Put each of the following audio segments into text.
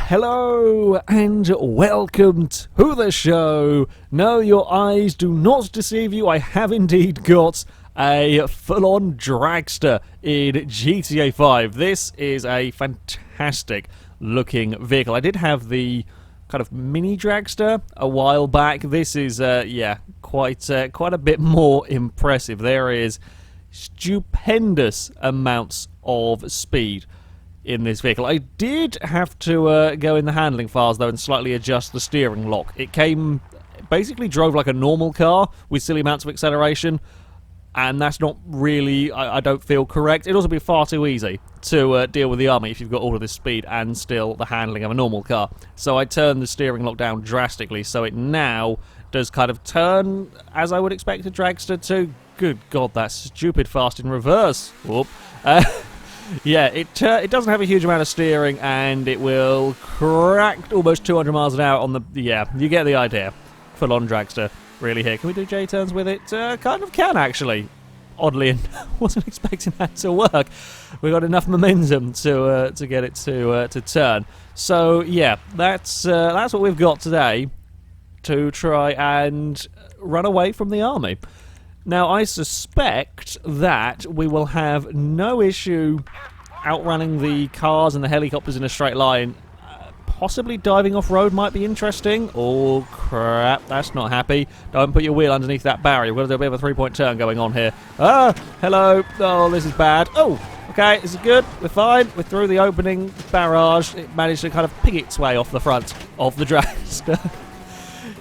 Hello and welcome to the show. No, your eyes do not deceive you. I have indeed got a full-on dragster in GTA 5. This is a fantastic looking vehicle. I did have the kind of mini dragster a while back. This is quite a bit more impressive. There is stupendous amounts of speed in this vehicle. I did have to go in the handling files though and slightly adjust the steering lock. It basically drove like a normal car with silly amounts of acceleration, and that's not really, I don't feel, correct. It'd also be far too easy to deal with the army if you've got all of this speed and still the handling of a normal car. So I turned the steering lock down drastically, so it now does kind of turn as I would expect a dragster to. Good God, that's stupid fast in reverse. Whoop. Yeah, it doesn't have a huge amount of steering, and it will crack almost 200 miles an hour on the... Yeah, you get the idea. Full-on dragster, really here. Can we do J-turns with it? Kind of can, actually. Oddly enough, wasn't expecting that to work. We got enough momentum to get it to turn. So, yeah, that's what we've got today to try and run away from the army. Now, I suspect that we will have no issue outrunning the cars and the helicopters in a straight line. Possibly diving off-road might be interesting. Oh, crap, that's not happy. Don't put your wheel underneath that barrier. We've got to do a bit of a three-point turn going on here. Ah, hello. Oh, this is bad. Oh, okay, this is good. We're fine. We're through the opening barrage. It managed to kind of pig its way off the front of the dragster.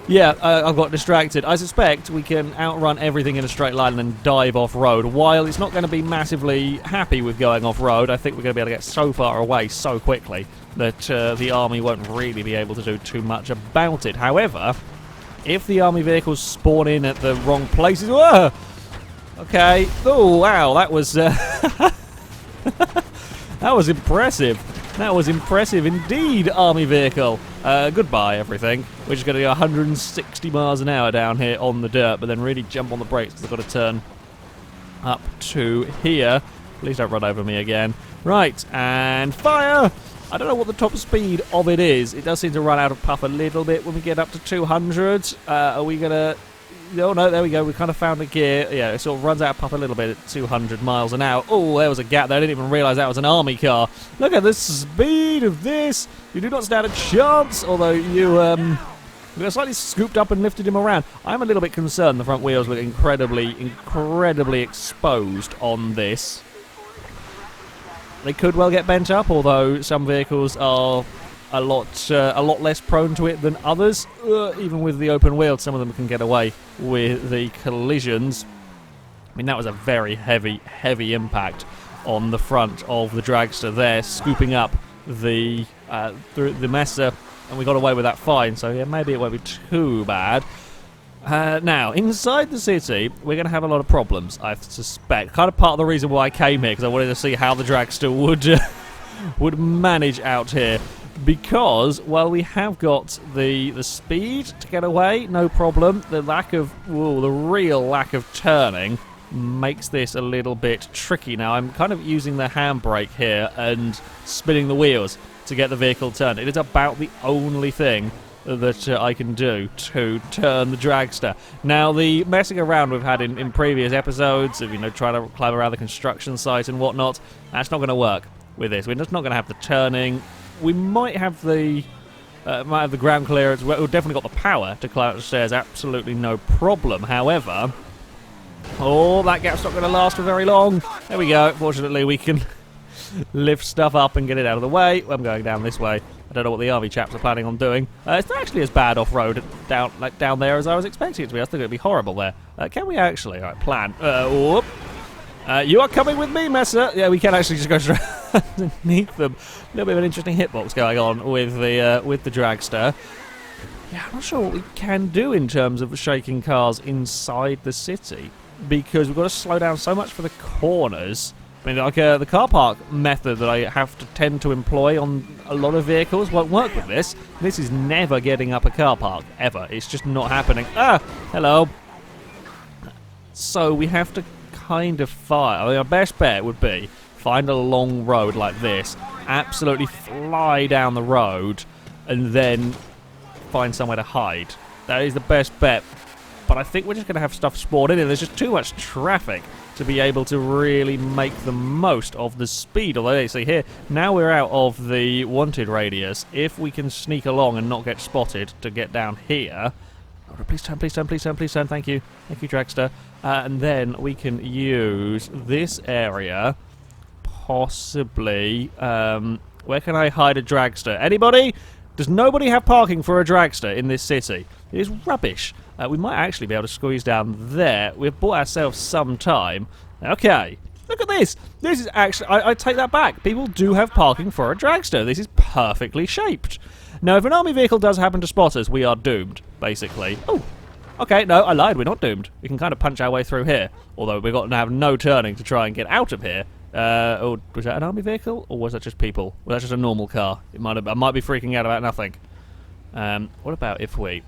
Yeah, I've got distracted. I suspect we can outrun everything in a straight line and then dive off-road. While it's not going to be massively happy with going off-road, I think we're going to be able to get so far away so quickly that the army won't really be able to do too much about it. However, if the army vehicles spawn in at the wrong places... Whoa! Okay. Oh, wow, that was... that was impressive. That was impressive indeed, army vehicle. Goodbye, everything. We're just going to go 160 miles an hour down here on the dirt, but then really jump on the brakes because I've got to turn up to here. Please don't run over me again. Right, and fire! I don't know what the top speed of it is. It does seem to run out of puff a little bit when we get up to 200. Are we going to... Oh, no, there we go. We kind of found a gear. Yeah, it sort of runs out of puff a little bit at 200 miles an hour. Oh, there was a gap there. I didn't even realise that was an army car. Look at the speed of this. You do not stand a chance, although you got slightly scooped up and lifted him around. I'm a little bit concerned the front wheels were incredibly exposed on this. They could well get bent up, although some vehicles are a lot less prone to it than others. Even with the open wheel, some of them can get away with the collisions. I mean, that was a very heavy impact on the front of the dragster there, scooping up the Messer, and we got away with that fine. So yeah, maybe it won't be too bad. Now, inside the city, we're going to have a lot of problems, I suspect. Kind of part of the reason why I came here, because I wanted to see how the dragster would manage out here. Because, while we have got the speed to get away, no problem, the real lack of turning makes this a little bit tricky. Now, I'm kind of using the handbrake here and spinning the wheels to get the vehicle turned. It is about the only thing that I can do to turn the dragster. Now, the messing around we've had in previous episodes of, trying to climb around the construction site and whatnot, that's not going to work with this. We're just not going to have the turning. We might have the ground clearance. We've definitely got the power to climb up the stairs. Absolutely no problem. However, that gap's not going to last for very long. There we go. Fortunately, we can lift stuff up and get it out of the way. I'm going down this way. I don't know what the army chaps are planning on doing. It's not actually as bad off-road down there as I was expecting it to be. I think it'd be horrible there. Can we actually? All right, plan. You are coming with me, Messer. Yeah, we can actually just go straight underneath them. A little bit of an interesting hitbox going on with the dragster. Yeah, I'm not sure what we can do in terms of shaking cars inside the city, because we've got to slow down so much for the corners. I mean, like the car park method that I have to tend to employ on a lot of vehicles won't work with this. This is never getting up a car park, ever. It's just not happening. Ah, hello. So we have to kind of fire. I mean, our best bet would be find a long road like this, absolutely fly down the road, and then find somewhere to hide. That is the best bet. But I think we're just going to have stuff spawn in, and there's just too much traffic to be able to really make the most of the speed. Although, you see here, now we're out of the wanted radius. If we can sneak along and not get spotted to get down here... Oh, please turn, please turn, please turn, please turn. Thank you. Thank you, Dragster. And then we can use this area, possibly... where can I hide a Dragster? Anybody? Does nobody have parking for a Dragster in this city? It is rubbish. We might actually be able to squeeze down there. We've bought ourselves some time. Okay, look at this. This is actually... I take that back. People do have parking for a Dragster. This is perfectly shaped. Now, if an army vehicle does happen to spot us, we are doomed, basically. Oh, okay, no, I lied. We're not doomed. We can kind of punch our way through here. Although we've got to have no turning to try and get out of here. Oh, was that an army vehicle? Or was that just people? Was that just a normal car? I might be freaking out about nothing. What about if we...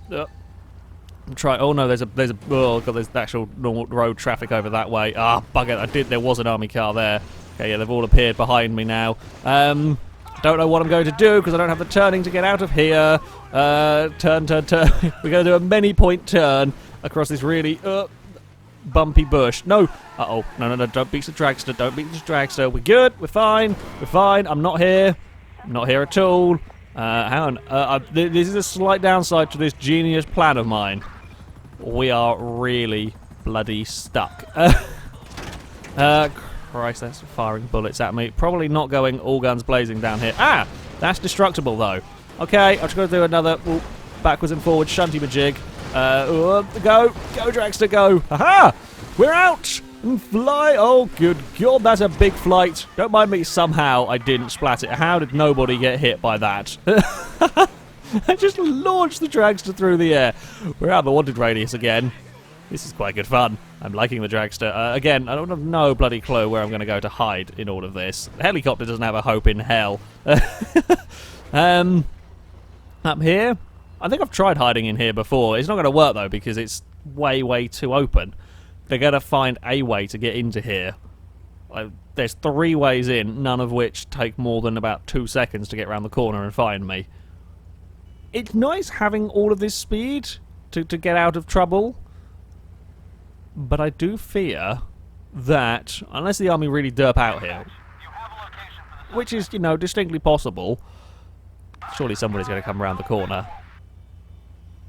try. Oh no, there's a. Oh god, there's actual normal road traffic over that way. Ah, bugger! There was an army car there. Okay, yeah, they've all appeared behind me now. Don't know what I'm going to do because I don't have the turning to get out of here. Turn. We're going to do a many-point turn across this really bumpy bush. No. Uh-oh. No. Don't beat the Dragster. Don't beat the Dragster. We're good. We're fine. We're fine. I'm not here. I'm not here at all. Hang on. This is a slight downside to this genius plan of mine. We are really bloody stuck. Christ, that's firing bullets at me. Probably not going all guns blazing down here. Ah! That's destructible, though. Okay, I'm just going to do another backwards and forwards shunty majig. Go, Dragster, go. Aha! We're out! And fly! Oh, good God, that's a big flight. Don't mind me, somehow I didn't splat it. How did nobody get hit by that? I just launched the Dragster through the air. We're out of the wanted radius again. This is quite good fun. I'm liking the Dragster. Again, I don't have no bloody clue where I'm going to go to hide in all of this. The helicopter doesn't have a hope in hell. Up here? I think I've tried hiding in here before. It's not going to work, though, because it's way too open. They're going to find a way to get into here. There's 3 ways in, none of which take more than about 2 seconds to get around the corner and find me. It's nice having all of this speed to get out of trouble. But I do fear that, unless the army really derp out here, which is, you know, distinctly possible, surely somebody's going to come around the corner.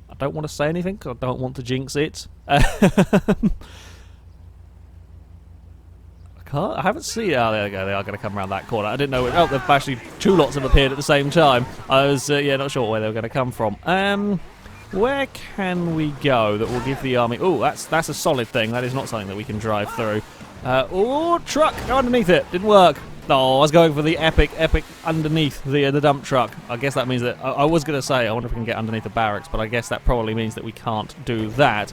I don't want to say anything because I don't want to jinx it. I haven't seen... Oh, there they go. They are going to come around that corner. I didn't know... Oh, they've actually 2 lots have appeared at the same time. I was, not sure where they were going to come from. Where can we go that will give the army... Oh, that's a solid thing. That is not something that we can drive through. Oh, truck! Go underneath it. Didn't work. Oh, I was going for the epic underneath the dump truck. I guess that means that... I was going to say, I wonder if we can get underneath the barracks, but I guess that probably means that we can't do that.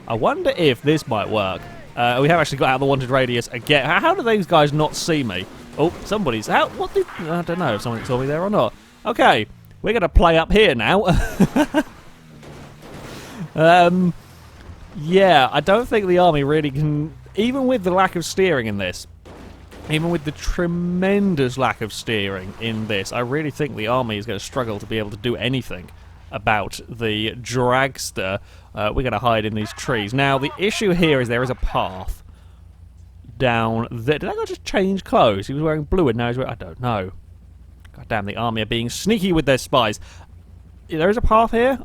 I wonder if this might work. We have actually got out of the wanted radius again. How do these guys not see me? Oh, somebody's... What did... I don't know if someone saw me there or not. Okay, we're going to play up here now. Yeah, I don't think the army really can... Even with the lack of steering in this, even with the tremendous lack of steering in this, I really think the army is going to struggle to be able to do anything about the Dragster. We're going to hide in these trees. Now, the issue here is there is a path down there. Did that guy just change clothes? He was wearing blue and now he's wearing... I don't know. God damn, the army are being sneaky with their spies. There is a path here.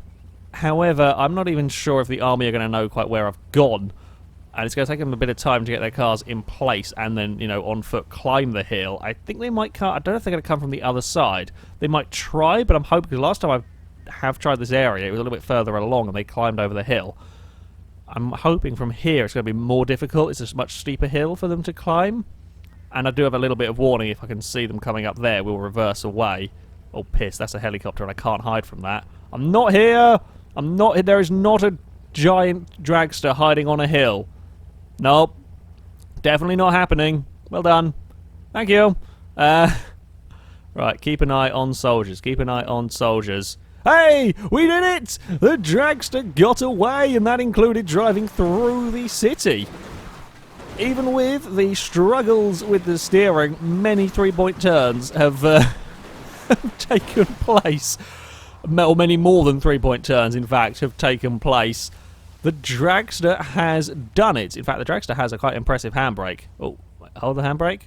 However, I'm not even sure if the army are going to know quite where I've gone. And it's going to take them a bit of time to get their cars in place and then, you know, on foot climb the hill. I think they might come... I don't know if they're going to come from the other side. They might try, but I'm hoping... Because last time I have tried this area, it was a little bit further along and they climbed over the hill. I'm hoping from here it's going to be more difficult. It's a much steeper hill for them to climb. And I do have a little bit of warning. If I can see them coming up there, we'll reverse away. Oh, piss. That's a helicopter and I can't hide from that. I'm not here! I'm not... There is not a giant Dragster hiding on a hill. Nope. Definitely not happening. Well done. Thank you. Right, keep an eye on soldiers. Keep an eye on soldiers. Hey! We did it! The Dragster got away, and that included driving through the city. Even with the struggles with the steering, many 3-point turns have taken place. or many more than 3-point turns, in fact, have taken place. The Dragster has done it. In fact, the Dragster has a quite impressive handbrake. Oh, hold the handbrake.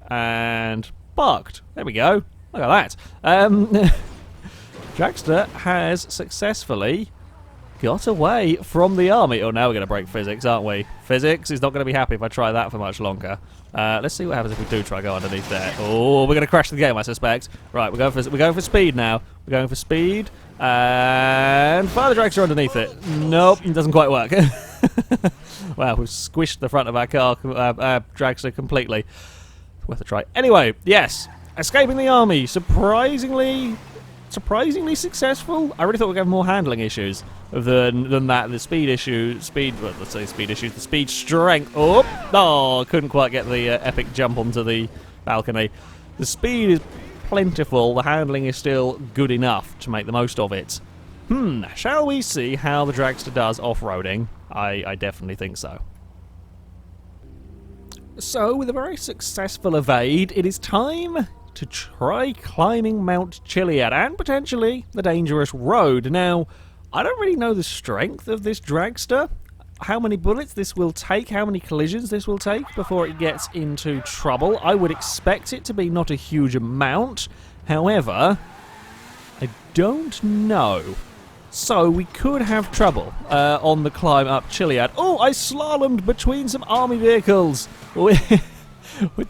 And parked. There we go. Look at that. Dragster has successfully got away from the army. Oh, now we're going to break physics, aren't we? Physics is not going to be happy if I try that for much longer. Let's see what happens if we do try go underneath there. Oh, we're going to crash the game, I suspect. Right, we're going for speed now. We're going for speed. And fire the Dragster underneath it. Nope, it doesn't quite work. Wow, we've squished the front of our car, Dragster completely. Worth a try. Anyway, yes, escaping the army. Surprisingly successful. I really thought we'd have more handling issues than that. The speed issue, well, let's say speed issues, the speed strength. Oh, couldn't quite get the epic jump onto the balcony. The speed is plentiful. The handling is still good enough to make the most of it. Shall we see how the Dragster does off-roading? I definitely think so. So, with a very successful evade, it is time to try climbing Mount Chiliad and potentially the dangerous road. Now, I don't really know the strength of this Dragster, how many bullets this will take, how many collisions this will take before it gets into trouble. I would expect it to be not a huge amount. However, I don't know. So we could have trouble on the climb up Chiliad. Oh, I slalomed between some army vehicles with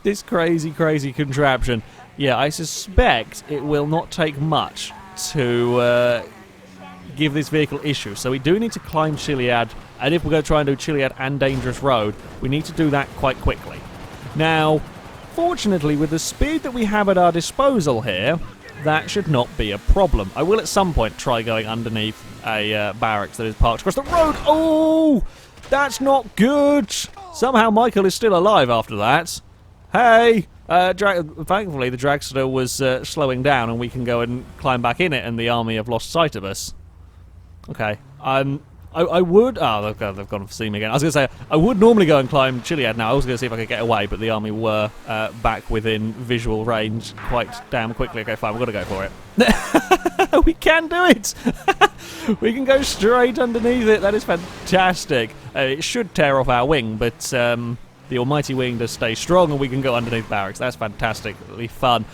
this crazy contraption. Yeah, I suspect it will not take much to give this vehicle issues. So we do need to climb Chiliad, and if we're going to try and do Chiliad and Dangerous Road, we need to do that quite quickly. Now, fortunately, with the speed that we have at our disposal here, that should not be a problem. I will at some point try going underneath a barracks that is parked across the road. Oh, that's not good. Somehow Michael is still alive after that. Hey, thankfully the Dragster was slowing down and we can go and climb back in it and the army have lost sight of us. Okay, I would... Oh, they've gone to see me again. I was going to say, I would normally go and climb Chiliad now. I was going to see if I could get away, but the army were back within visual range quite damn quickly. Okay, fine, we've got to go for it. We can do it! We can go straight underneath it. That is fantastic. It should tear off our wing, but the almighty wing does stay strong and we can go underneath barracks. That's fantastically fun.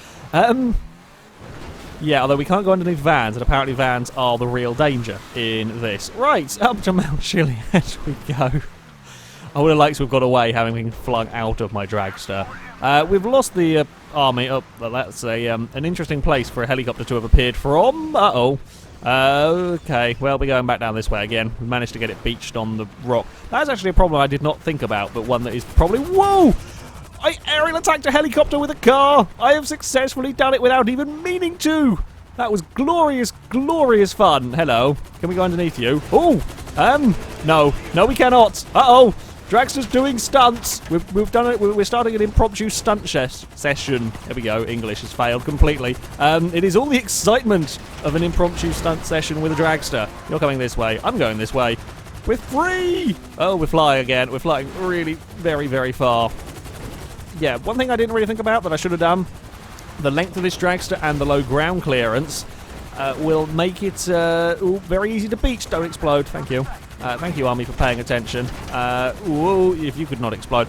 Yeah, although we can't go underneath vans, and apparently vans are the real danger in this. Right, up to Mount Chiliad we go. I would have liked to have got away having been flung out of my Dragster. We've lost the army. Oh, well, that's an interesting place for a helicopter to have appeared from. Uh-oh. Okay, well, we're going back down this way again. We managed to get it beached on the rock. That's actually a problem I did not think about, but one that is probably... Whoa! I aerial attacked a helicopter with a car! I have successfully done it without even meaning to! That was glorious, glorious fun. Hello. Can we go underneath you? Oh! No. No, we cannot. Uh-oh! Dragster's doing stunts. We've done it. We're starting an impromptu stunt session. There we go. English has failed completely. It is all the excitement of an impromptu stunt session with a Dragster. You're coming this way. I'm going this way. We're free! Oh, we're flying again. We're flying really very, very far. Yeah, one thing I didn't really think about that I should have done, the length of this Dragster and the low ground clearance will make it very easy to beach. Don't explode. Thank you. Thank you, Army, for paying attention. Whoa, if you could not explode.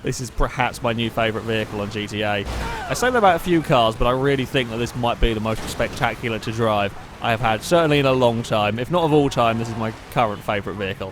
This is perhaps my new favourite vehicle on GTA. I say that about a few cars, but I really think that this might be the most spectacular to drive I have had, certainly in a long time. If not of all time, this is my current favourite vehicle.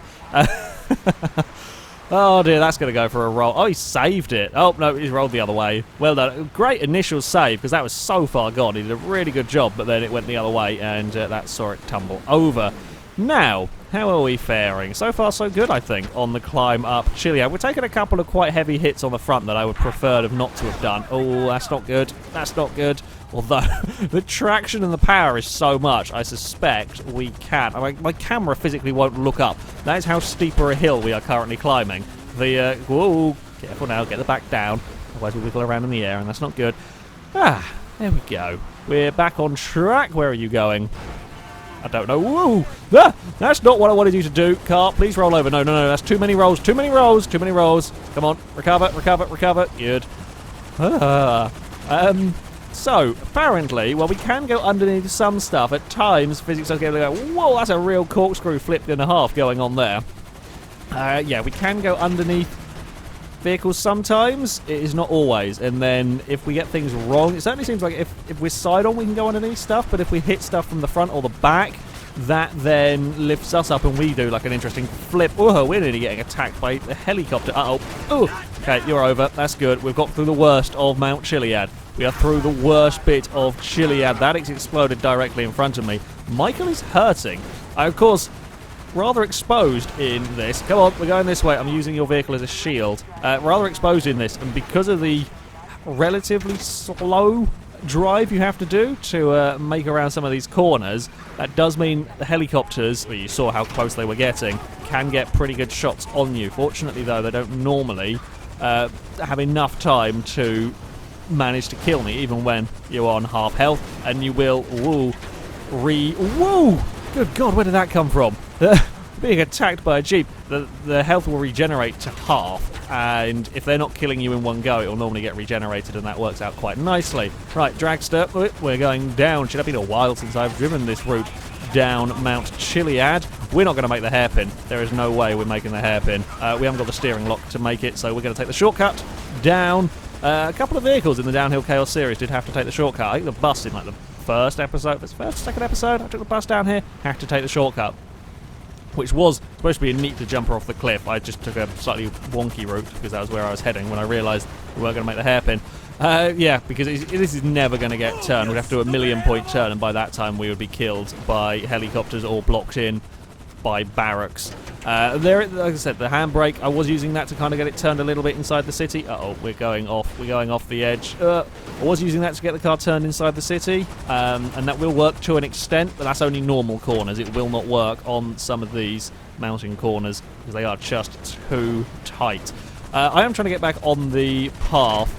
Oh dear, that's going to go for a roll. Oh, he saved it. Oh, no, he's rolled the other way. Well done. Great initial save, because that was so far gone. He did a really good job, but then it went the other way, and that saw it tumble over. Now, how are we faring? So far, so good, I think, on the climb up Chiliad. We're taking a couple of quite heavy hits on the front that I would prefer not to have done. Oh, that's not good. That's not good. Although, the traction and the power is so much, I suspect we can. My camera physically won't look up. That is how steeper a hill we are currently climbing. Whoa, careful now, get the back down. Otherwise we wiggle around in the air, and that's not good. Ah, there we go. We're back on track. Where are you going? I don't know. Whoa! Ah, that's not what I wanted you to do. Car, please roll over. No, that's too many rolls. Too many rolls. Too many rolls. Come on, recover. Good. So, apparently, well, we can go underneath some stuff. At times, physics does get to go, whoa, that's a real corkscrew flip and a half going on there. Yeah, we can go underneath vehicles sometimes. It is not always. And then if we get things wrong, it certainly seems like if we're side on, we can go underneath stuff. But if we hit stuff from the front or the back, that then lifts us up and we do like an interesting flip. Oh, we're nearly getting attacked by the helicopter. Uh-oh. Oh, okay, you're over. That's good. We've got through the worst of Mount Chiliad. We are through the worst bit of Chiliad. That exploded directly in front of me. Michael is hurting. I, of course, rather exposed in this. Come on, we're going this way. I'm using your vehicle as a shield. Rather exposed in this, and because of the relatively slow drive you have to do to make around some of these corners, that does mean the helicopters, well, you saw how close they were getting, can get pretty good shots on you. Fortunately, though, they don't normally have enough time to manage to kill me, even when you're on half health, and you will, woo, good God, where did that come from? Being attacked by a jeep, the health will regenerate to half, and if they're not killing you in one go, it will normally get regenerated, and that works out quite nicely. Right, Dragster, we're going down. Should have been a while since I've driven this route down Mount Chiliad. We're not going to make the hairpin. There is no way we're making the hairpin. We haven't got the steering lock to make it, so we're going to take the shortcut down. A couple of vehicles in the Downhill Chaos series did have to take the shortcut. I think the bus in like the first episode, second episode, I took the bus down here, had to take the shortcut, which was supposed to be a neat to jumper off the cliff. I just took a slightly wonky route because that was where I was heading when I realised we weren't going to make the hairpin. Yeah, because this is never going to get turned. We'd have to do a 1,000,000-point turn, and by that time we would be killed by helicopters or blocked in by barracks. There, like I said, the handbrake, I was using that to kind of get it turned a little bit inside the city. Uh-oh, we're going off the edge. I was using that to get the car turned inside the city, and that will work to an extent, but that's only normal corners. It will not work on some of these mountain corners because they are just too tight. I am trying to get back on the path.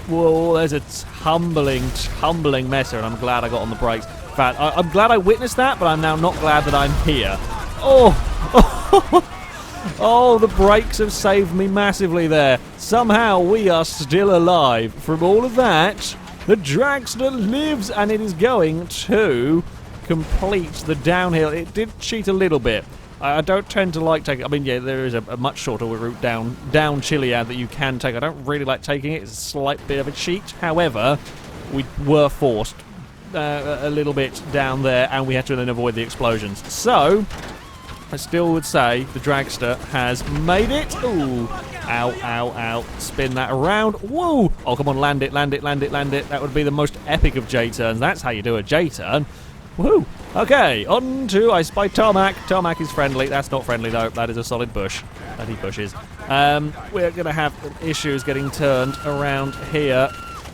Whoa, there's a tumbling mess here, and I'm glad I got on the brakes. In fact, I'm glad I witnessed that, but I'm now not glad that I'm here. Oh, the brakes have saved me massively there. Somehow we are still alive. From all of that, the Dragster lives, and it is going to complete the downhill. It did cheat a little bit. I don't tend to like taking... I mean, yeah, there is a much shorter route down Chiliad that you can take. I don't really like taking it. It's a slight bit of a cheat. However, we were forced a little bit down there, and we had to then avoid the explosions. So I still would say the Dragster has made it. Ooh. Ow, ow, ow. Spin that around. Whoa. Oh, come on, land it, land it, land it, land it. That would be the most epic of J-turns. That's how you do a J-turn. Woohoo. Okay, on to I spy tarmac. Tarmac is friendly. That's not friendly, though. That is a solid bush. Bloody bushes. We're going to have issues getting turned around here.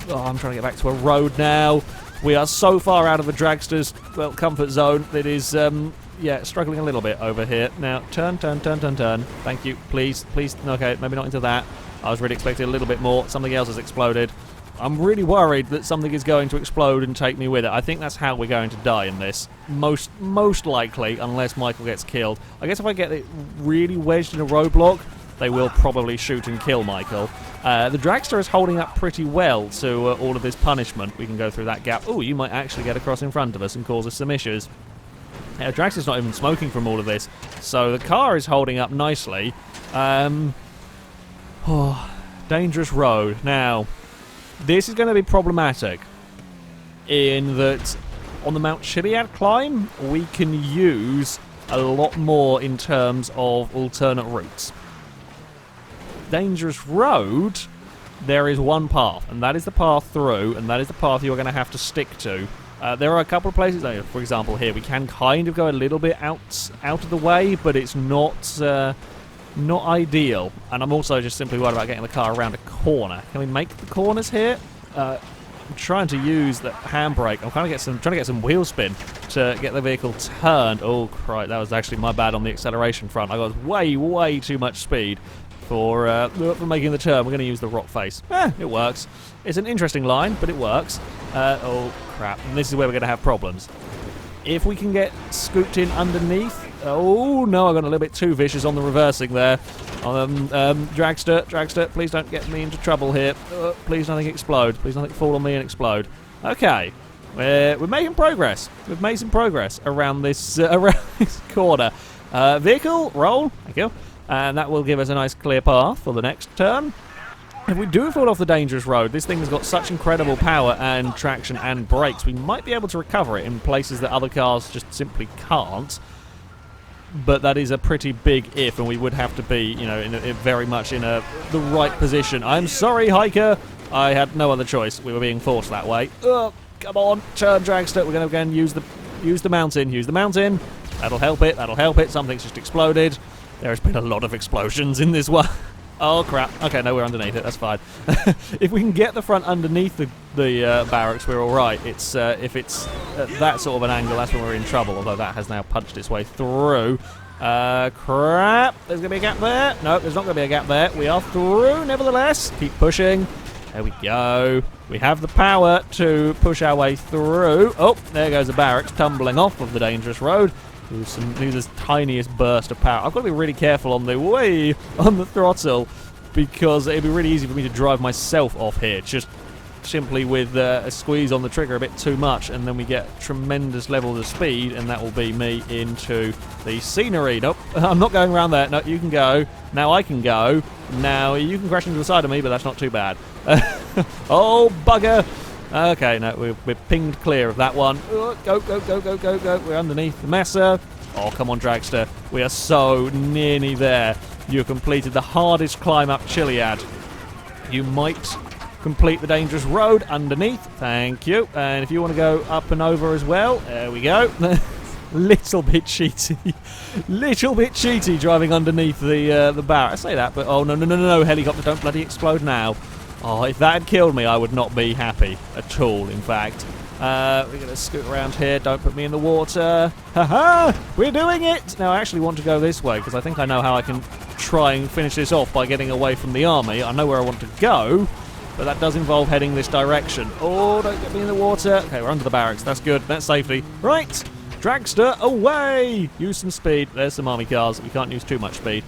Oh, I'm trying to get back to a road now. We are so far out of the Dragster's, well, comfort zone. It is... yeah, struggling a little bit over here. Now, turn. Thank you. Please. Okay, maybe not into that. I was really expecting a little bit more. Something else has exploded. I'm really worried that something is going to explode and take me with it. I think that's how we're going to die in this. Most likely, unless Michael gets killed. I guess if I get it really wedged in a roadblock, they will probably shoot and kill Michael. The Dragster is holding up pretty well to all of this punishment. We can go through that gap. Oh, you might actually get across in front of us and cause us some issues. Dragster's not even smoking from all of this, so the car is holding up nicely. Dangerous road. Now, this is going to be problematic in that on the Mount Chiliad climb, we can use a lot more in terms of alternate routes. Dangerous road, there is one path, and that is the path through, and that is the path you're going to have to stick to. There are a couple of places, for example here, we can kind of go a little bit out of the way, but it's not ideal. And I'm also just simply worried about getting the car around a corner. Can we make the corners here? I'm trying to use the handbrake. I'm trying to get some wheel spin to get the vehicle turned. Oh, crap, that was actually my bad on the acceleration front. I got way too much speed for making the turn. We're going to use the rock face. It works. It's an interesting line, but it works. Oh, crap. And this is where we're going to have problems. If we can get scooped in underneath... Oh, no, I got a little bit too vicious on the reversing there. Dragster, please don't get me into trouble here. Please nothing explode. Please nothing fall on me and explode. Okay. We're making progress. We've made some progress around this corner. Vehicle, roll. Thank you. And that will give us a nice clear path for the next turn. If we do fall off the dangerous road, this thing has got such incredible power and traction and brakes, we might be able to recover it in places that other cars just simply can't. But that is a pretty big if, and we would have to be, you know, very much in the right position. I'm sorry, hiker. I had no other choice. We were being forced that way. Come on, turn, Dragster. We're going to again use the mountain. Use the mountain. That'll help it. That'll help it. Something's just exploded. There has been a lot of explosions in this one. Oh, crap. Okay, no, we're underneath it. That's fine. If we can get the front underneath the barracks, we're all right. It's if it's at that sort of an angle, that's when we're in trouble, although that has now punched its way through. Crap. There's going to be a gap there. No, there's not going to be a gap there. We are through, nevertheless. Keep pushing. There we go. We have the power to push our way through. Oh, there goes the barracks tumbling off of the dangerous road. Use this tiniest burst of power. I've got to be really careful on the throttle, because it'd be really easy for me to drive myself off here. Just simply with a squeeze on the trigger a bit too much, and then we get tremendous levels of speed, and that will be me into the scenery. Nope, I'm not going around there. No, you can go. Now I can go. Now you can crash into the side of me, but that's not too bad. Oh, bugger. Okay, no, we're pinged clear of that one. Go, go, go, go, go, go. We're underneath the messer. Oh, come on, Dragster. We are so nearly there. You completed the hardest climb up Chiliad. You might complete the dangerous road underneath. Thank you. And if you want to go up and over as well, there we go. Little bit cheaty. Little bit cheaty driving underneath the barrel. I say that, but oh, no. Helicopter, don't bloody explode now. Oh, if that had killed me, I would not be happy at all, in fact. We're going to scoot around here. Don't put me in the water. Haha! We're doing it! Now, I actually want to go this way, because I think I know how I can try and finish this off by getting away from the army. I know where I want to go, but that does involve heading this direction. Oh, don't get me in the water. Okay, we're under the barracks. That's good. That's safety. Right! Dragster, away! Use some speed. There's some army cars. We can't use too much speed.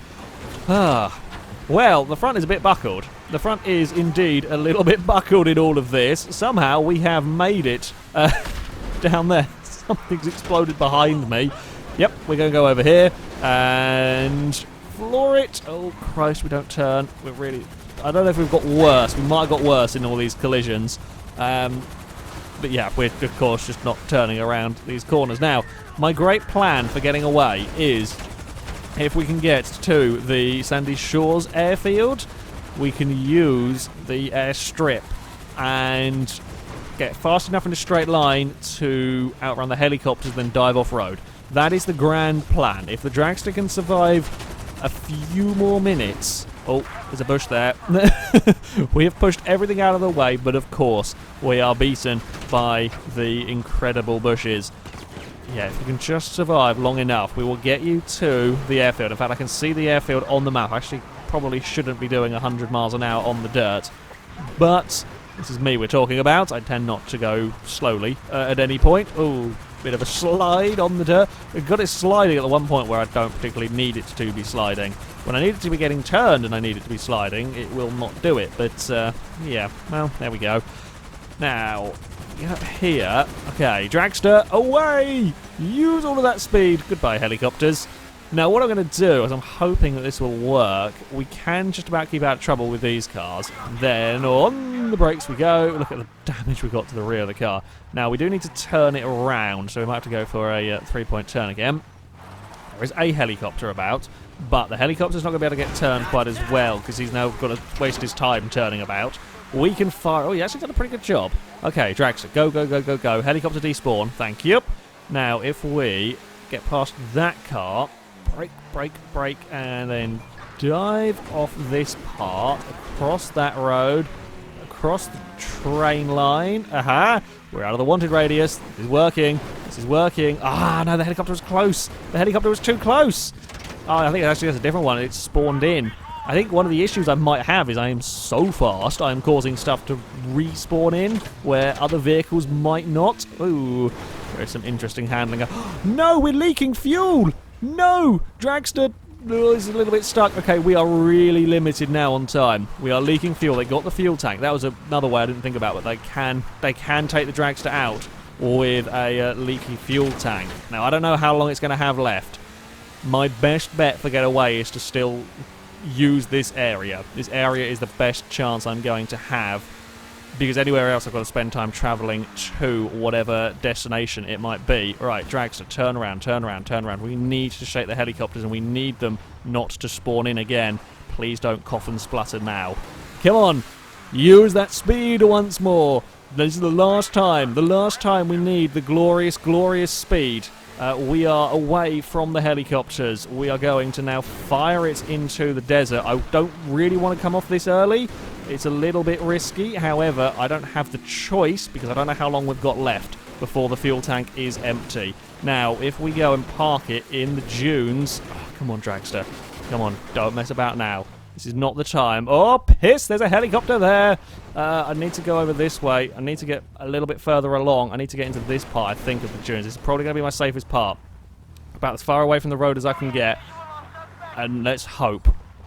Well, the front is a bit buckled. The front is indeed a little bit buckled in all of this. Somehow we have made it down there. Something's exploded behind me. Yep, we're going to go over here and floor it. Oh, Christ, we don't turn. We're really... I don't know if we've got worse. We might have got worse in all these collisions. But yeah, we're, of course, just not turning around these corners. Now, my great plan for getting away is... if we can get to the Sandy Shores airfield, we can use the airstrip and get fast enough in a straight line to outrun the helicopters, then dive off-road. That is the grand plan. If the Dragster can survive a few more minutes... Oh, there's a bush there. We have pushed everything out of the way, but of course, we are beaten by the incredible bushes. Yeah, if you can just survive long enough, we will get you to the airfield. In fact, I can see the airfield on the map. I actually probably shouldn't be doing 100 miles an hour on the dirt. But this is me we're talking about. I tend not to go slowly at any point. Ooh, bit of a slide on the dirt. We've got it sliding at the one point where I don't particularly need it to be sliding. When I need it to be getting turned and I need it to be sliding, it will not do it. But, yeah, well, there we go. Now... get up here. Okay, Dragster, away! Use all of that speed. Goodbye, helicopters. Now, what I'm going to do is I'm hoping that this will work. We can just about keep out of trouble with these cars. Then on the brakes we go. Look at the damage we got to the rear of the car. Now, we do need to turn it around, so we might have to go for a three-point turn again. There is a helicopter about, but the helicopter's not going to be able to get turned quite as well because he's now got to waste his time turning about. We can fire... oh, he actually done a pretty good job. Okay, Dragster, go, go, go, go, go. Helicopter despawn. Thank you. Now, if we get past that car, brake, brake, brake, and then dive off this part, across that road, across the train line. Aha! We're out of the wanted radius. This is working. This is working. Ah, no, the helicopter was close. The helicopter was too close. Oh, I think it actually has a different one. It's spawned in. I think one of the issues I might have is I am so fast, I am causing stuff to respawn in where other vehicles might not. Ooh, there is some interesting handling. No, we're leaking fuel! No! Dragster, Oh, it's a little bit stuck. Okay, we are really limited now on time. We are leaking fuel. They got the fuel tank. That was another way I didn't think about, but they can take the dragster out with a leaky fuel tank. Now, I don't know how long it's going to have left. My best bet for getaway is to still use this area. This area is the best chance I'm going to have, because anywhere else I've got to spend time travelling to whatever destination it might be. Right, dragster, turn around, turn around, turn around. We need to shake the helicopters, and we need them not to spawn in again. Please don't cough and splutter now. Come on, use that speed once more. This is the last time we need the glorious, glorious speed. We are away from the helicopters. We are going to now fire it into the desert. I don't really want to come off this early. It's a little bit risky. However, I don't have the choice because I don't know how long we've got left before the fuel tank is empty. Now, if we go and park it in the dunes... Oh, come on, dragster. Come on, don't mess about now. This is not the time. Oh, piss! There's a helicopter there! I need to go over this way. I need to get a little bit further along. I need to get into this part, I think, of the dunes. This is probably going to be my safest part. About as far away from the road as I can get. And let's hope.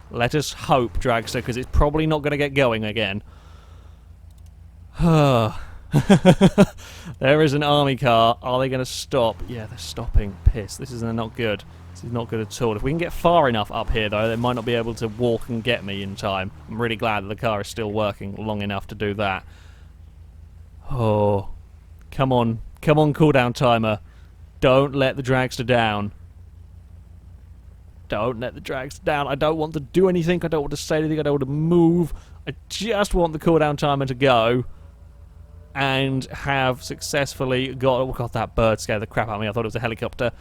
Let us hope, dragster, because it's probably not going to get going again. There is an army car. Are they going to stop? Yeah, they're stopping. Piss. This is not good. This is not good at all. If we can get far enough up here, though, they might not be able to walk and get me in time. I'm really glad that the car is still working long enough to do that. Oh. Come on. Come on, cooldown timer. Don't let the dragster down. Don't let the dragster down. I don't want to do anything. I don't want to say anything. I don't want to move. I just want the cooldown timer to go. And have successfully got... Oh, God, that bird scared the crap out of me. I thought it was a helicopter.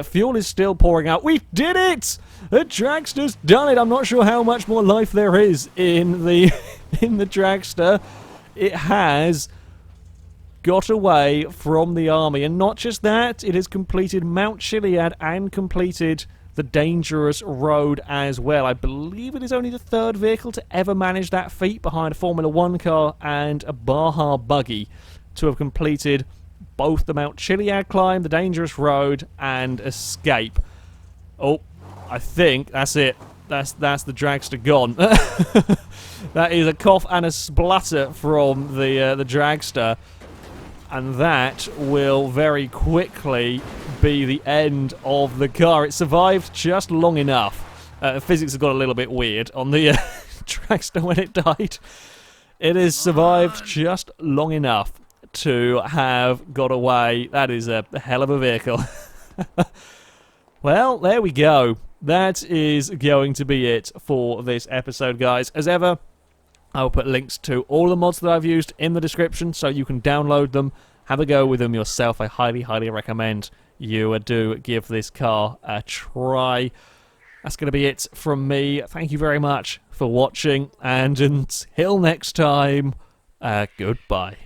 Fuel is still pouring out. We did it! The dragster's done it. I'm not sure how much more life there is in the in the dragster. It has got away from the army. And not just that, it has completed Mount Chiliad and completed the dangerous road as well. I believe it is only the third vehicle to ever manage that feat, behind a Formula 1 car and a Baja buggy, to have completed both the Mount Chiliad climb, the dangerous road, and escape. Oh, I think that's it. That's the dragster gone. That is a cough and a splutter from the dragster. And that will very quickly be the end of the car. It survived just long enough. Physics have got a little bit weird on the dragster when it died. It has survived just long enough to have got away. That is a hell of a vehicle. Well, there we go. That is going to be it for this episode, guys. As ever, I will put links to all the mods that I've used in the description so you can download them, have a go with them yourself. I highly, highly recommend you do give this car a try. That's going to be it from me. Thank you very much for watching, and until next time, goodbye.